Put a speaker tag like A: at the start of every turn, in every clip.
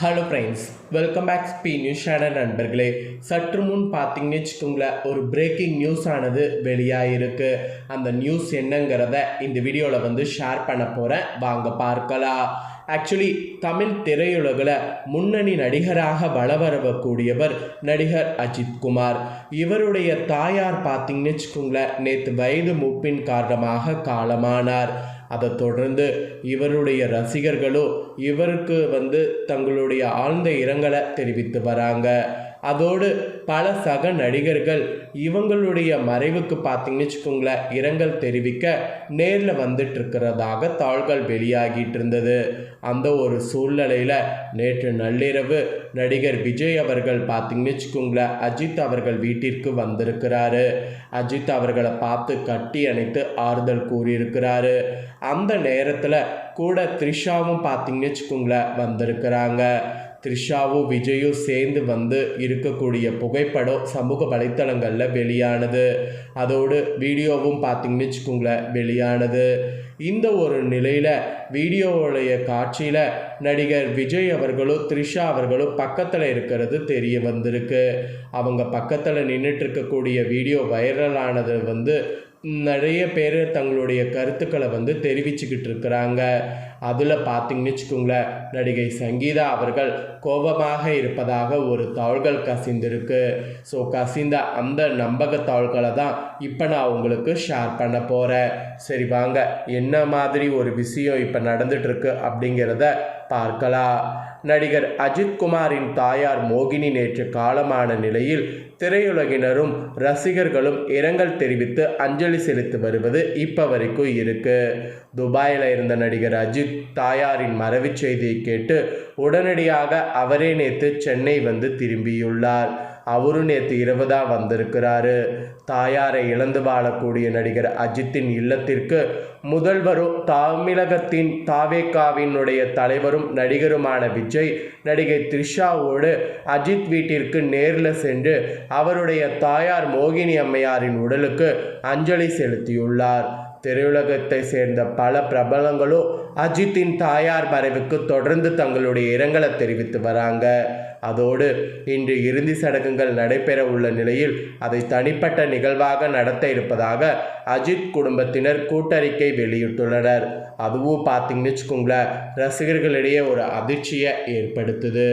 A: Hello friends, welcome back speed news channel நண்பர்களே. சற்று முன் பார்த்தீங்கன்னு வச்சுக்கோங்களேன், ஒரு பிரேக்கிங் நியூஸ் ஆனது வெளியாகிருக்கு. அந்த நியூஸ் என்னங்கிறத இந்த வீடியோவில் ஷேர் பண்ண போகிறேன், வாங்க பார்க்கலாம். ஆக்சுவலி தமிழ் திரையுலகில் முன்னணி நடிகராக வளவரக்கூடியவர் நடிகர் அஜித் குமார். இவருடைய தாயார் பார்த்தீங்கன்னு வச்சுக்கோங்களேன், நேற்று வயது மூப்பின் காரணமாக காலமானார். அதை தொடர்ந்து இவருடைய ரசிகர்களோ இவருக்கு தங்களுடைய ஆழ்ந்த இரங்கலை தெரிவித்து வராங்க. அதோடு பல சக நடிகர்கள் இவங்களுடைய மறைவுக்கு பார்த்தீங்கன்னு வச்சுக்கோங்களேன், இரங்கல் தெரிவிக்க நேரில் வந்துட்டு இருக்கிறதாக தாள்கள் வெளியாகிட்டு இருந்தது. அந்த ஒரு சூழ்நிலையில் நேற்று நள்ளிரவு நடிகர் விஜய் அவர்கள் பார்த்தீங்கன்னு வச்சுக்கோங்களேன், அஜித் அவர்கள் வீட்டிற்கு வந்திருக்கிறாரு. அஜித் அவர்களை பார்த்து கட்டி அணைத்து ஆறுதல் கூறியிருக்கிறாரு. அந்த நேரத்தில் கூட த்ரிஷாவும் பார்த்தீங்கன்னு வச்சுக்கோங்களேன் வந்திருக்கிறாங்க. த்ரிஷாவும் விஜயும் சேர்ந்து இருக்கக்கூடிய புகைப்படம் சமூக வலைத்தளங்களில் வெளியானது. அதோடு வீடியோவும் பார்த்தீங்கன்னு வச்சுக்கோங்களேன் வெளியானது. இந்த ஒரு நிலையில் வீடியோவுடைய காட்சியில் நடிகர் விஜய் அவர்களும் த்ரிஷா அவர்களும் பக்கத்தில் இருக்கிறது தெரிய வந்திருக்கு. அவங்க பக்கத்தில் நின்றுட்டு இருக்கக்கூடிய வீடியோ வைரலானது நிறைய பேர் தங்களுடைய கருத்துக்களை தெரிவிச்சுக்கிட்டு இருக்கிறாங்க. அதில் பார்த்தீங்கன்னு வச்சுக்கோங்களேன், நடிகை சங்கீதா அவர்கள் கோபமாக இருப்பதாக ஒரு தாள்கள் கசிந்திருக்கு. ஸோ கசிந்த அந்த நம்பகத்தாள்களை தான் இப்போ நான் உங்களுக்கு ஷேர் பண்ண போகிறேன். சரி வாங்க, என்ன மாதிரி ஒரு விஷயம் இப்போ நடந்துகிட்ருக்கு அப்படிங்கிறத பார்க்கலாம். நடிகர் அஜித் குமாரின் தாயார் மோகினி நேற்று காலமான நிலையில் திரையுலகினரும் ரசிகர்களும் இரங்கல் தெரிவித்து அஞ்சலி செலுத்தி வருவது இப்போ வரைக்கும் இருக்கு. துபாயில் இருந்த நடிகர் அஜித் தாயாரின் மறைவு செய்தியை கேட்டு உடனடியாக அவரே நேற்று சென்னை திரும்பியுள்ளார். அவரும் நேற்று இரவு தான் வந்திருக்கிறாரு. தாயாரை இழந்து வாழக்கூடிய நடிகர் அஜித்தின் இல்லத்திற்கு முதல்வரும் தமிழகத்தின் தாவேகாவினுடைய தலைவரும் நடிகருமான விஜய் நடிகை த்ரிஷாவோடு அஜித் வீட்டிற்கு நேரில் சென்று அவருடைய தாயார் மோகினி அம்மையாரின் உடலுக்கு அஞ்சலி செலுத்தியுள்ளார். திரையுலகத்தை சேர்ந்த பல பிரபலங்களும் அஜித்தின் தாயார் மறைவுக்கு தொடர்ந்து தங்களுடைய இரங்கலை தெரிவித்து வராங்க. அதோடு இன்று இறுதி சடங்குகள் நடைபெற உள்ள நிலையில் அதை தனிப்பட்ட நிகழ்வாக நடத்த இருப்பதாக அஜித் குடும்பத்தினர் கூட்டறிக்கை வெளியிட்டுள்ளனர். அதுவும் பார்த்தீங்கன்னு வச்சுக்கோங்களேன், ரசிகர்களிடையே ஒரு அதிர்ச்சியை ஏற்படுத்துது.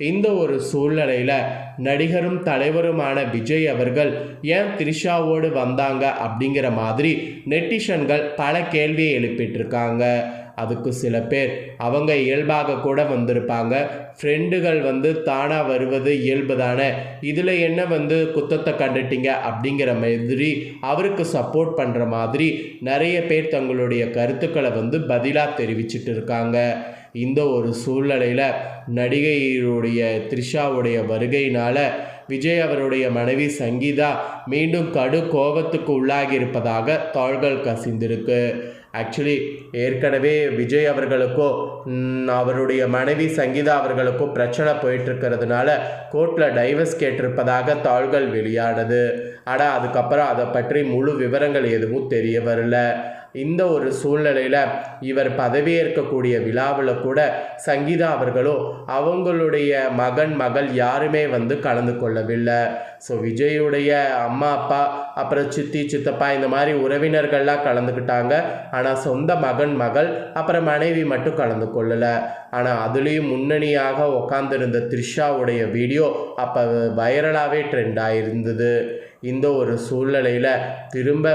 A: இந்த ஒரு சூழ்நிலையில் நடிகரும் தலைவருமான விஜய் அவர்கள் ஏன் த்ரிஷாவோடு வந்தாங்க அப்படிங்கிற மாதிரி நெட்டிசன்கள் பல கேள்வியை எழுப்பிட்டுருக்காங்க. அதுக்கு சில பேர் அவங்க இயல்பாக கூட வந்திருப்பாங்க, ஃப்ரெண்டுகள் தானாக வருவது இயல்பு தானே, இதில் என்ன குத்தத்தை கண்டுட்டீங்க அப்படிங்கிற மாதிரி அவருக்கு சப்போர்ட் பண்ணுற மாதிரி நிறைய பேர் தங்களுடைய கருத்துக்களை பதிலாக தெரிவிச்சிட்டு இருக்காங்க. இந்த ஒரு சூழ்நிலையில் நடிகையுடைய த்ரிஷாவுடைய வருகையினால் விஜய் அவருடைய மனைவி சங்கீதா மீண்டும் கடு கோபத்துக்கு உள்ளாகி இருப்பதாக தாள்கள் கசிந்திருக்கு. ஆக்சுவலி ஏற்கனவே விஜய் அவர்களுக்கோ அவருடைய மனைவி சங்கீதா அவர்களுக்கோ பிரச்சனை போயிட்டுருக்கிறதுனால கோர்ட்டில் டைவர்ஸ் கேட்டிருப்பதாக தாள்கள் வெளியானது. ஆனால் அதுக்கப்புறம் அதை பற்றி முழு விவரங்கள் எதுவும் தெரிய வரல. இந்த ஒரு சூழ்நிலையில் இவர் பதவியேற்கக்கூடிய விழாவில் கூட சங்கீதா அவர்களோ அவங்களுடைய மகள் யாருமே கலந்து கொள்ளவில்லை. ஸோ விஜயுடைய அம்மா அப்பா அப்புறம் சித்தி சித்தப்பா இந்த மாதிரி உறவினர்கள்லாம் கலந்துக்கிட்டாங்க. ஆனால் சொந்த மகள் அப்புறம் மனைவி மட்டும் கலந்து கொள்ளலை. ஆனால் அதுலேயும் முன்னணியாக உட்காந்துருந்த த்ரிஷாவுடைய வீடியோ அப்போ வைரலாகவே ட்ரெண்ட் ஆகிருந்தது. இந்த ஒரு சூழ்நிலையில் திரும்ப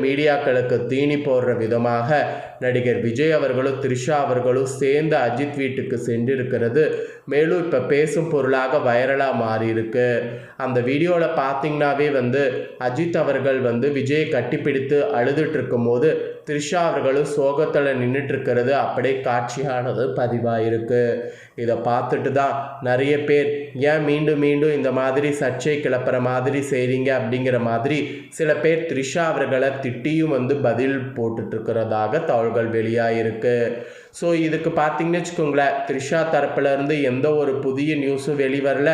A: மீடியாக்களுக்கு தீனி போடுற விதமாக நடிகர் விஜய் அவர்களும் த்ரிஷா அவர்களும் சேர்ந்து அஜித் வீட்டுக்கு சென்றிருக்கிறது மேலும் இப்போ பேசும் பொருளாக வைரலாக மாறியிருக்கு. அந்த வீடியோவில் பார்த்தீங்கன்னாவே அஜித் அவர்கள் விஜயை கட்டிப்பிடித்து அழுதுட்டு இருக்கும் போது த்ரிஷா அவர்களும் சோகத்தில் நின்றுட்டுருக்கிறது அப்படியே காட்சியானது பதிவாயிருக்கு. இதை பார்த்துட்டு தான் நிறைய பேர் ஏன் மீண்டும் இந்த மாதிரி சர்ச்சை கிளப்புற மாதிரி செய்கிறீங்க அப்படிங்கிற மாதிரி சில பேர் த்ரிஷா அவர்களை திட்டியும் பதில் போட்டுட்ருக்கிறதாக தகவல்கள் வெளியாகிருக்கு. ஸோ இதுக்கு பார்த்தீங்கன்னு வச்சுக்கோங்களேன், த்ரிஷா தரப்புலேருந்து எந்த ஒரு புதிய நியூஸும் வெளிவரல.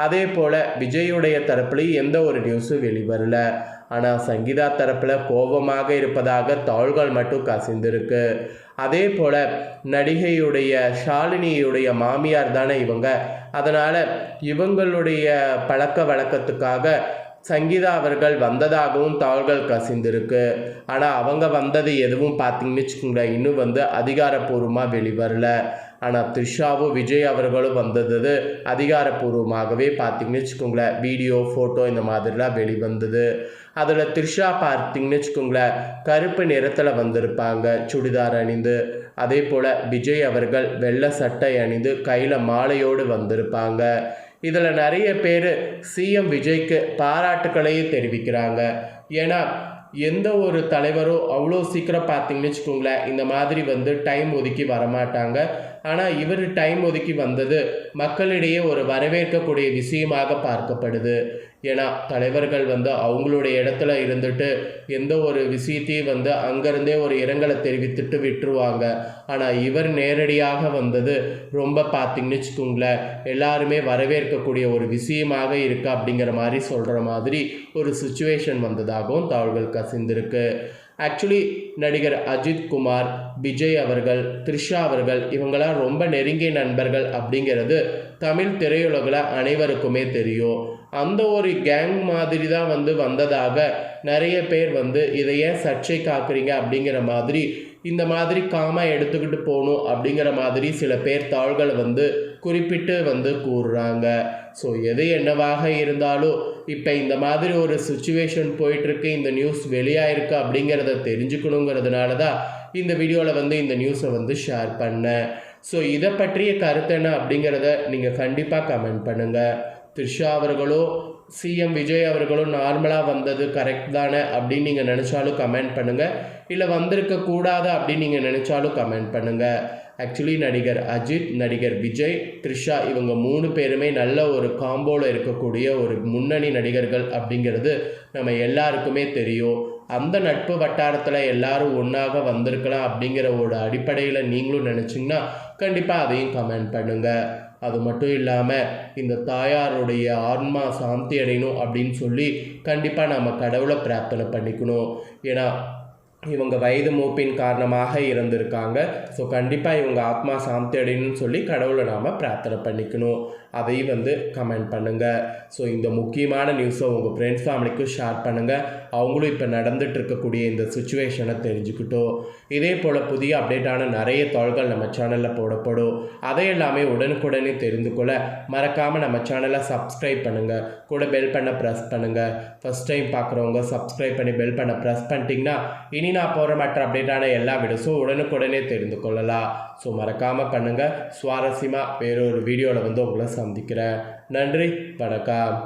A: அதே போல் விஜயுடைய தரப்புலையும் எந்த ஒரு நியூஸும் வெளிவரல. ஆனால் சங்கீதா தரப்பில் கோபமாக இருப்பதாக தகவல்கள் மட்டும் கசிந்திருக்கு. அதே போல் நடிகையுடைய ஷாலினியுடைய மாமியார் தானே இவங்க, அதனால் இவங்களுடைய பழக்க வழக்கத்துக்காக சங்கீதா அவர்கள் வந்ததாகவும் தகவல்கள் கசிந்திருக்கு. ஆனால் அவங்க வந்தது எதுவும் பார்த்தீங்கன்னு வச்சுக்கோங்களேன், இன்னும் அதிகாரப்பூர்வமாக வெளிவரல. ஆனால் த்ரிஷாவும் விஜய் அவர்களும் வந்தது அதிகாரப்பூர்வமாகவே பார்த்தீங்கன்னு வச்சுக்கோங்களேன், வீடியோ ஃபோட்டோ இந்த மாதிரிலாம் வெளிவந்தது. அதில் த்ரிஷா பார்த்தீங்கன்னு வச்சுக்கோங்களேன், கருப்பு நிறத்தில் வந்திருப்பாங்க சுடிதார் அணிந்து. அதே போல் விஜய் அவர்கள் வெள்ளை சட்டை அணிந்து கையில் மாலையோடு வந்திருப்பாங்க. இதில் நிறைய பேர் சிஎம் விஜய்க்கு பாராட்டுக்களையும் தெரிவிக்கிறாங்க. ஏன்னா எந்த ஒரு தலைவரும் அவ்வளோ சீக்கிரம் பார்த்தீங்கன்னு வச்சுக்கோங்களேன், இந்த மாதிரி டைம் ஒதுக்கி வரமாட்டாங்க. ஆனால் இவர் டைம் ஒதுக்கி வந்தது மக்களிடையே ஒரு வரவேற்கக்கூடிய விஷயமாக பார்க்கப்படுது. ஏன்னா தலைவர்கள் அவங்களுடைய இடத்துல இருந்துட்டு எந்த ஒரு விஷயத்தையும் அங்கேருந்தே ஒரு இரங்கலை தெரிவித்துட்டு விட்டுருவாங்க. ஆனால் இவர் நேரடியாக வந்தது ரொம்ப பார்த்தீங்கன்னு வச்சுக்கோங்களேன், எல்லாருமே வரவேற்கக்கூடிய ஒரு விஷயமாக இருக்குது அப்படிங்கிற மாதிரி சொல்கிற மாதிரி ஒரு சுச்சுவேஷன் வந்ததாகவும் தகவல்கள் கசிந்திருக்கு. ஆக்சுவலி நடிகர் அஜித் குமார், விஜய் அவர்கள், த்ரிஷா அவர்கள் இவங்களாம் ரொம்ப நெருங்கிய நண்பர்கள் அப்படிங்கிறது தமிழ் திரையுலகில் அனைவருக்குமே தெரியும். அந்த ஒரு கேங் மாதிரி தான் வந்ததாக நிறைய பேர் இதை ஏன் சர்ச்சை காக்குறீங்க அப்படிங்கிற மாதிரி, இந்த மாதிரி காமாக எடுத்துக்கிட்டு போகணும் அப்படிங்கிற மாதிரி சில பேர் தாள்களை குறிப்பிட்டு கூறுறாங்க. ஸோ எது என்னவாக இருந்தாலும் இப்போ இந்த மாதிரி ஒரு சுச்சுவேஷன் போயிட்டுருக்கு, இந்த நியூஸ் வெளியாயிருக்கு அப்படிங்கிறத தெரிஞ்சுக்கணுங்கிறதுனால தான் இந்த வீடியோவில் இந்த நியூஸை ஷேர் பண்ணேன். ஸோ இதை பற்றிய கருத்து என்ன அப்படிங்கிறத நீங்கள் கண்டிப்பாக கமெண்ட் பண்ணுங்கள். த்ரிஷா அவர்களும் சிஎம் விஜய் அவர்களும் நார்மலாக வந்தது கரெக்ட் தானே அப்படின்னு நீங்கள் நினச்சாலும் கமெண்ட் பண்ணுங்கள். இல்லை வந்திருக்கக்கூடாது அப்படின்னு நீங்கள் நினச்சாலும் கமெண்ட் பண்ணுங்கள். ஆக்சுவலி நடிகர் அஜித், நடிகர் விஜய், த்ரிஷா இவங்க 3 பேருமே நல்ல ஒரு காம்போவில் இருக்கக்கூடிய ஒரு முன்னணி நடிகர்கள் அப்படிங்கிறது நம்ம எல்லாருக்குமே தெரியும். அந்த நட்பு வட்டாரத்தில் எல்லாரும் ஒன்றாக வந்திருக்கலாம் அப்படிங்கிற ஒரு அடிப்படையில் நீங்களும் நினச்சிங்கன்னா கண்டிப்பாக அதையும் கமெண்ட் பண்ணுங்கள். அது மட்டும் இல்லாமல் இந்த தாயாருடைய ஆன்மா சாந்தி அடையணும் அப்படின்னு சொல்லி கண்டிப்பாக நம்ம கடவுளை பிரார்த்தனை பண்ணிக்கணும். ஏன்னா இவங்க வயது மூப்பின் காரணமாக இருந்திருக்காங்க. ஸோ கண்டிப்பாக இவங்க ஆத்மா சாந்தி அடையணும்னு சொல்லி கடவுளை நாம் பிரார்த்தனை பண்ணிக்கணும். அதையும் கமெண்ட் பண்ணுங்கள். ஸோ இந்த முக்கியமான நியூஸை உங்கள் ஃப்ரெண்ட்ஸ் ஃபேமிலிக்கும் ஷேர் பண்ணுங்கள். அவங்களும் இப்போ நடந்துட்டு இருக்கக்கூடிய இந்த சுச்சுவேஷனை தெரிஞ்சுக்கிட்டோம். இதே போல் புதிய அப்டேட்டான நிறைய தகவல்கள் நம்ம சேனலில் போடப்படும். அதை எல்லாமே உடனுக்குடனே தெரிந்து கொள்ள மறக்காமல் நம்ம சேனலை சப்ஸ்கிரைப் பண்ணுங்கள். கூட பெல் பண்ண ப்ரெஸ் பண்ணுங்கள். ஃபஸ்ட் டைம் பார்க்குறவங்க சப்ஸ்கிரைப் பண்ணி பெல் பண்ண ப்ரெஸ் பண்ணிட்டீங்கன்னா இனி நான் போகிற மற்ற அப்டேட்டான எல்லா வீடியோஸும் உடனுக்குடனே தெரிந்து கொள்ளலாம். ஸோ மறக்காமல் பண்ணுங்கள். சுவாரஸ்யமாக வேறொரு வீடியோவில் உங்களை சந்திக்கிறேன். நன்றி, வணக்கம்.